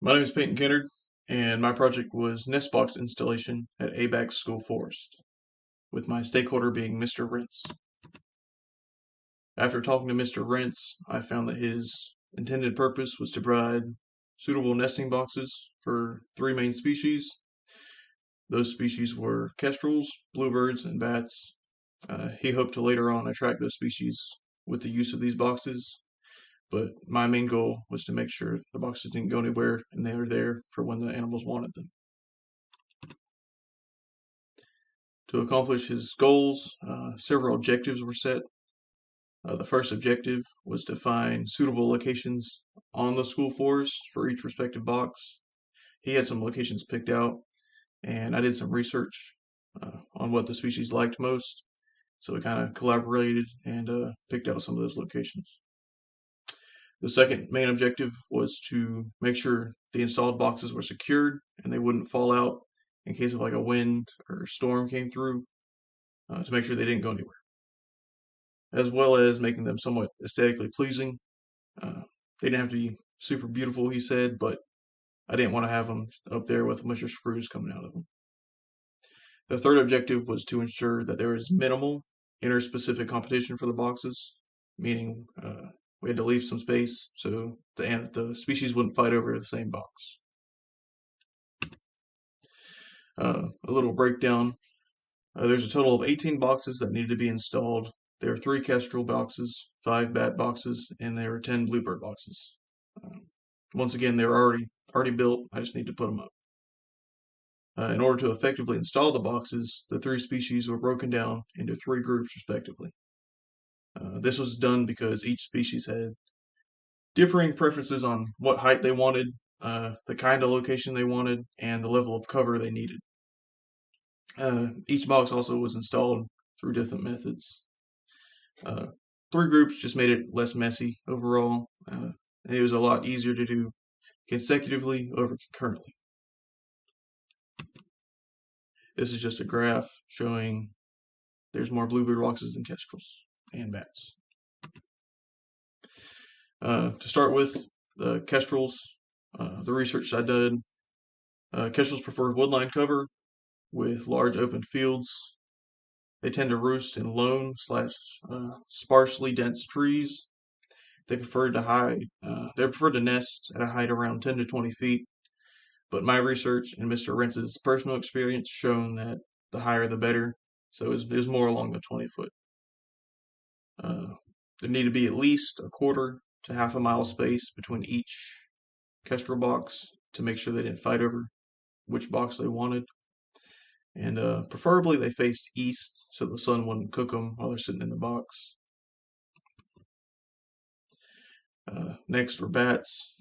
My name is Peyton Kennard, and my project was nest box installation at ABAC School Forest, with my stakeholder being Mr. Rentz. After talking to Mr. Rentz, I found that his intended purpose was to provide suitable nesting boxes for three main species. Those species were kestrels, bluebirds, and bats. He hoped to later on attract those species with the use of these boxes, but my main goal was to make sure the boxes didn't go anywhere and they were there for when the animals wanted them. To accomplish his goals, several objectives were set. The first objective was to find suitable locations on the school forest for each respective box. He had some locations picked out, and I did some research on what the species liked most. So we kind of collaborated and picked out some of those locations. The second main objective was to make sure the installed boxes were secured and they wouldn't fall out in case of like a wind or storm came through, to make sure they didn't go anywhere, as well as making them somewhat aesthetically pleasing. They didn't have to be super beautiful, he said, but I didn't want to have them up there with a bunch of screws coming out of them. The third objective was to ensure that there was minimal interspecific competition for the boxes, meaning we had to leave some space so the species wouldn't fight over the same box. A little breakdown. There's a total of 18 boxes that needed to be installed. There are 3 kestrel boxes, 5 bat boxes, and there are 10 bluebird boxes. Once again, they're already built. I just need to put them up. In order to effectively install the boxes, the 3 species were broken down into 3 groups respectively. This was done because each species had differing preferences on what height they wanted, the kind of location they wanted, and the level of cover they needed. Each box also was installed through different methods. 3 groups just made it less messy overall, and it was a lot easier to do consecutively over concurrently. This is just a graph showing there's more bluebird boxes than kestrels and bats. To start with, the kestrels, the research I did, kestrels prefer woodline cover with large open fields. They tend to roost in lone / sparsely dense trees. They prefer to nest at a height around 10 to 20 feet. But my research and Mr. Rentz's personal experience shown that the higher the better. So it was more along the 20-foot. There need to be at least a quarter to half a mile space between each kestrel box to make sure they didn't fight over which box they wanted. And preferably they faced east so the sun wouldn't cook them while they're sitting in the box. Next were bats.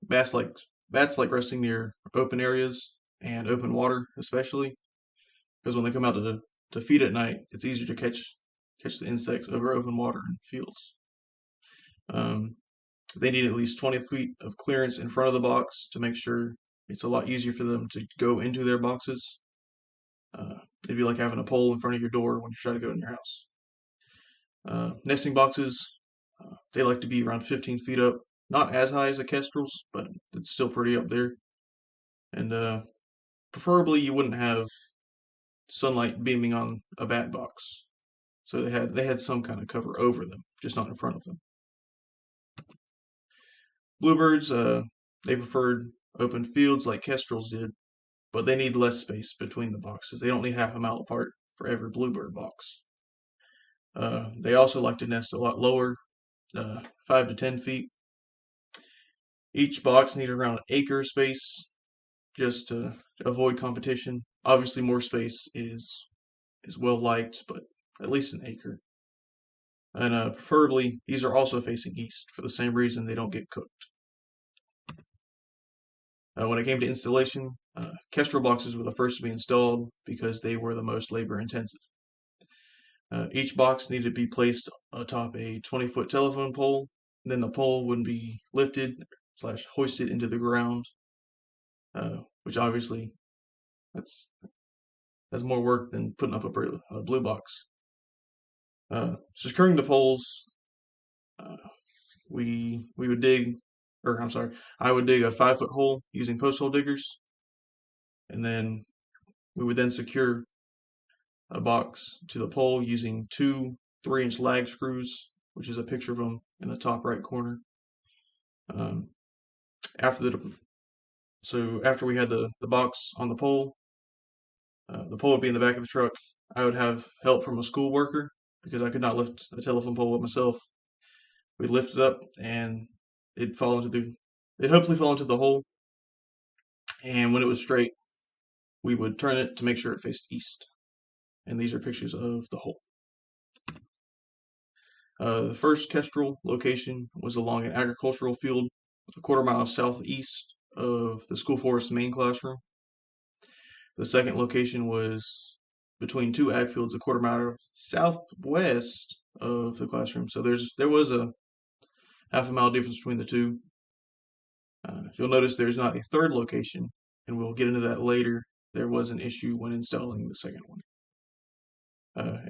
Bats like resting near open areas and open water, especially because when they come out to feed at night, it's easier to catch the insects over open water and fields. They need at least 20 feet of clearance in front of the box to make sure it's a lot easier for them to go into their boxes. It'd be like having a pole in front of your door when you try to go in your house. Nesting boxes, they like to be around 15 feet up. Not as high as the kestrels, but it's still pretty up there. And preferably you wouldn't have sunlight beaming on a bat box. So they had some kind of cover over them, just not in front of them. Bluebirds, they preferred open fields like kestrels did, but they need less space between the boxes. They don't need half a mile apart for every bluebird box. They also like to nest a lot lower, 5 to 10 feet. Each box needed around an acre of space just to avoid competition. Obviously, more space is well liked, but at least an acre. And preferably, these are also facing east for the same reason they don't get cooked. When it came to installation, kestrel boxes were the first to be installed because they were the most labor intensive. Each box needed to be placed atop a 20-foot telephone pole. Then the pole would be lifted / hoisted into the ground, which obviously that's more work than putting up a blue box. Securing the poles, we would dig or I'm sorry, I would dig a 5-foot hole using post hole diggers, and then we would then secure a box to the pole using two 3-inch lag screws, which is a picture of them in the top right corner. Um, after after we had the box on the pole would be in the back of the truck. I would have help from a school worker because I could not lift a telephone pole with myself. We'd lift it up and it'd hopefully fall into the hole. And when it was straight, we would turn it to make sure it faced east. And these are pictures of the hole. The first Kestrel location was along an agricultural field a quarter-mile southeast of the school forest main classroom. The second location was between two ag fields a quarter-mile southwest of the classroom. So there was a half-a-mile difference between the two. You'll notice there's not a third location, and we'll get into that later. There was an issue when installing the second one.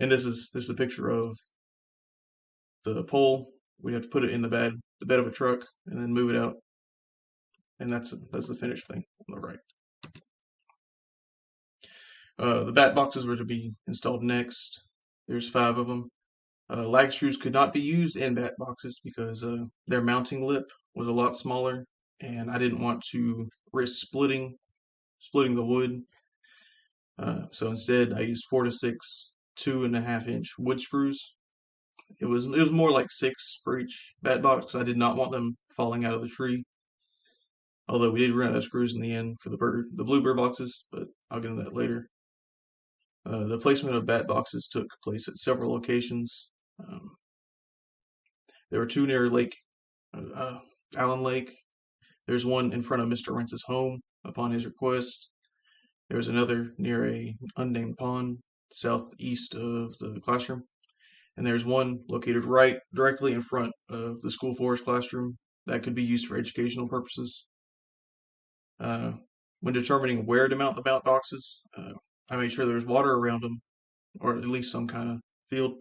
And this is a picture of the pole. We have to put it in the bed of a truck and then move it out. And that's the finished thing on the right. The bat boxes were to be installed next. There's 5 of them. Lag screws could not be used in bat boxes because their mounting lip was a lot smaller, and I didn't want to risk splitting the wood. So instead, I used 4 to 6 2.5-inch wood screws. It was more like 6 for each bat box. I did not want them falling out of the tree. Although we did run out of screws in the end for the bluebird boxes, but I'll get into that later. The placement of bat boxes took place at several locations. There were 2 near Allen Lake. There's one in front of Mr. Rentz's home upon his request. There's another near a unnamed pond southeast of the classroom. And there's one located directly in front of the school forest classroom that could be used for educational purposes. When determining where to mount the bat boxes, I made sure there was water around them, or at least some kind of field.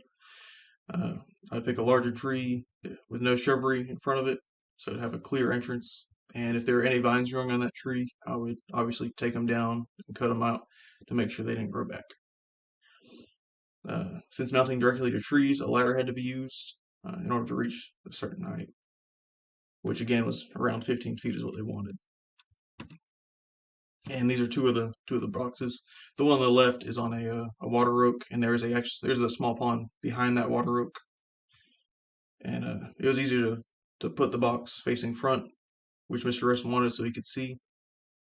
I'd pick a larger tree with no shrubbery in front of it, so it'd have a clear entrance. And if there were any vines growing on that tree, I would obviously take them down and cut them out to make sure they didn't grow back. Since mounting directly to trees, a ladder had to be used in order to reach a certain height, which again was around 15 feet is what they wanted. And these are two of the boxes. The one on the left is on a water oak, and there's a small pond behind that water oak. And it was easier to put the box facing front, which Mr. Rest wanted so he could see,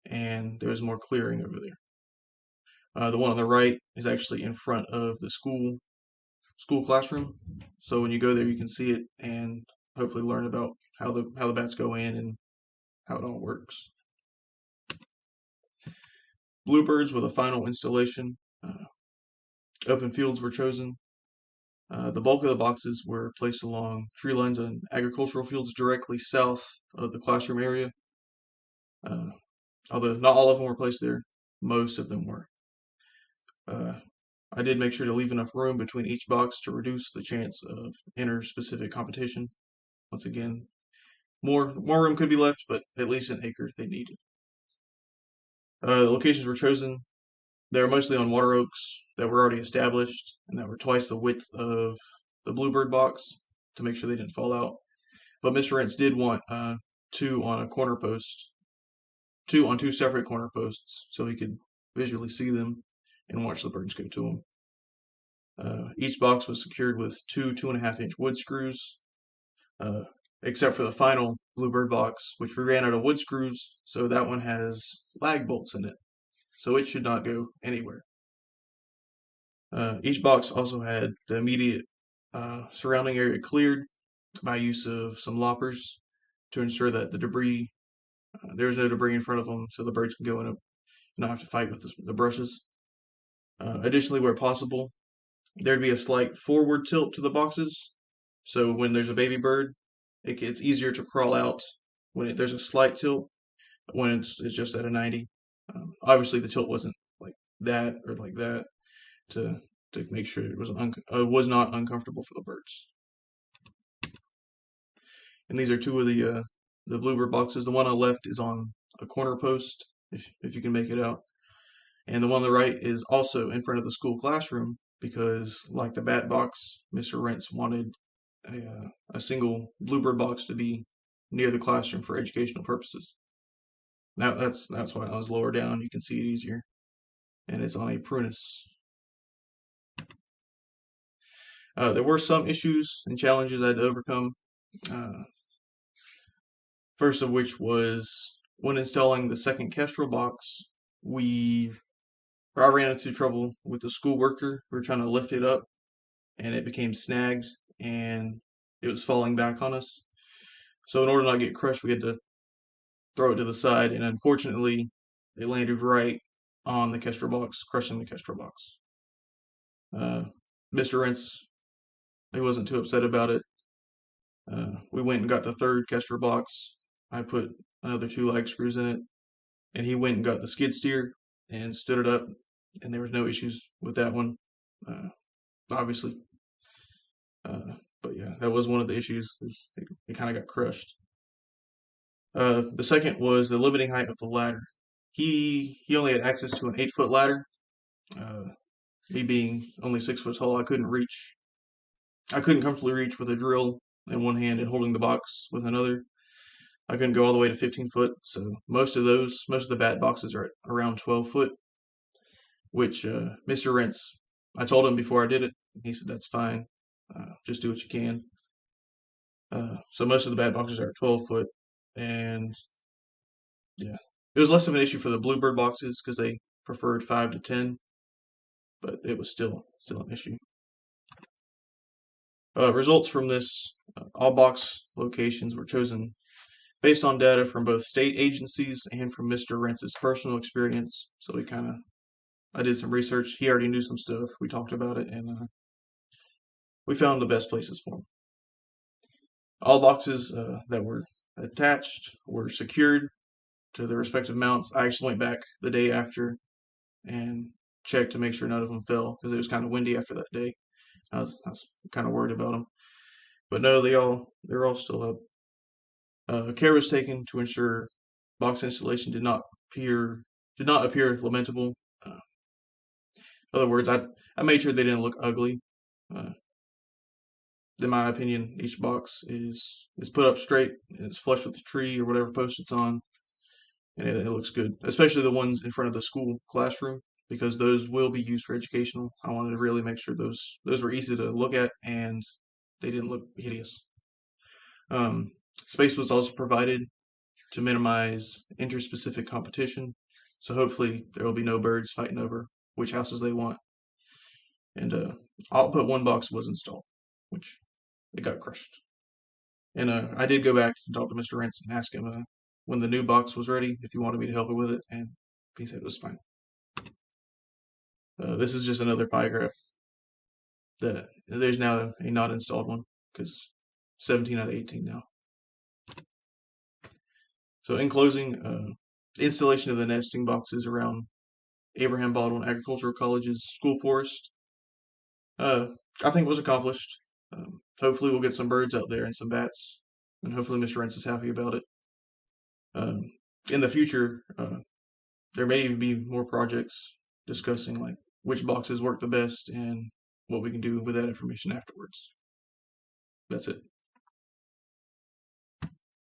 and there was more clearing over there. The one on the right is actually in front of the school classroom, so when you go there, you can see it and hopefully learn about how the bats go in and how it all works. Bluebirds were the final installation. Open fields were chosen. The bulk of the boxes were placed along tree lines and agricultural fields directly south of the classroom area. Although not all of them were placed there, most of them were. I did make sure to leave enough room between each box to reduce the chance of inter-specific competition. Once again, more room could be left, but at least an acre they needed. The locations were chosen. They were mostly on water oaks that were already established and that were twice the width of the bluebird box to make sure they didn't fall out. But Mr. Rentz did want 2 on a corner post, 2 on 2 separate corner posts, so he could visually see them and watch the birds go to them. Each box was secured with 2 2.5-inch wood screws, except for the final bluebird box, which we ran out of wood screws, so that one has lag bolts in it, so it should not go anywhere. Each box also had the immediate surrounding area cleared by use of some loppers to ensure that there's no debris in front of them, so the birds can go in and not have to fight with the brushes. Additionally, where possible, there'd be a slight forward tilt to the boxes, so when there's a baby bird, it's easier to crawl out when there's a slight tilt when it's just at a 90. Obviously, the tilt wasn't like that or like that to make sure it was not uncomfortable for the birds. And these are 2 of the the Bluebird boxes. The one on the left is on a corner post, if you can make it out. And the one on the right is also in front of the school classroom because, like the Bat box, Mr. Rentz wanted a single Bluebird box to be near the classroom for educational purposes. Now that's why I was lower down. You can see it easier, and it's on a Prunus. There were some issues and challenges I had to overcome. Uh, first of which was when installing the second Kestrel box, I ran into trouble with the school worker. We were trying to lift it up, and it became snagged, and it was falling back on us. So in order not to get crushed, we had to throw it to the side, and unfortunately, it landed right on the Kestrel box, crushing the Kestrel box. Mr. Rentz, he wasn't too upset about it. We went and got the third Kestrel box. I put another 2 lag screws in it, and he went and got the skid steer and stood it up, and there was no issues with that one, obviously. But yeah, that was one of the issues, is it kind of got crushed. The second was the limiting height of the ladder. He only had access to an 8-foot ladder. Me being only 6 foot tall, I couldn't comfortably reach with a drill in one hand and holding the box with another. I couldn't go all the way to 15 foot, so most of the Bat boxes are at around 12 foot, which Mr. Rentz, I told him before I did it, he said that's fine, just do what you can. So most of the Bat boxes are at 12 foot, and yeah, it was less of an issue for the Bluebird boxes because they preferred 5 to 10, but it was still an issue. Results from this, all box locations were chosen based on data from both state agencies and from Mr. Rentz's personal experience. So I did some research. He already knew some stuff. We talked about it, and we found the best places for him. All boxes that were attached were secured to their respective mounts. I actually went back the day after and checked to make sure none of them fell because it was kind of windy after that day. I was kind of worried about them, but no, they're all still up. Care was taken to ensure box installation did not appear lamentable. In other words, I made sure they didn't look ugly. In my opinion, each box is put up straight and it's flush with the tree or whatever post it's on, and it looks good. Especially the ones in front of the school classroom, because those will be used for educational. I wanted to really make sure those were easy to look at and they didn't look hideous. Space was also provided to minimize interspecific competition, so hopefully there will be no birds fighting over which houses they want. And output 1 box was installed, which it got crushed. And I did go back and talk to Mr. Rentz and ask him when the new box was ready if he wanted me to help him with it, and he said it was fine. This is just another pie graph that there's now a not installed one because 17 out of 18 now. So in closing, the installation of the nesting boxes around Abraham Baldwin Agricultural College's school forest, I think was accomplished. Hopefully we'll get some birds out there and some bats, and hopefully Mr. Rentz is happy about it. In the future, there may even be more projects discussing like which boxes work the best and what we can do with that information afterwards. That's it.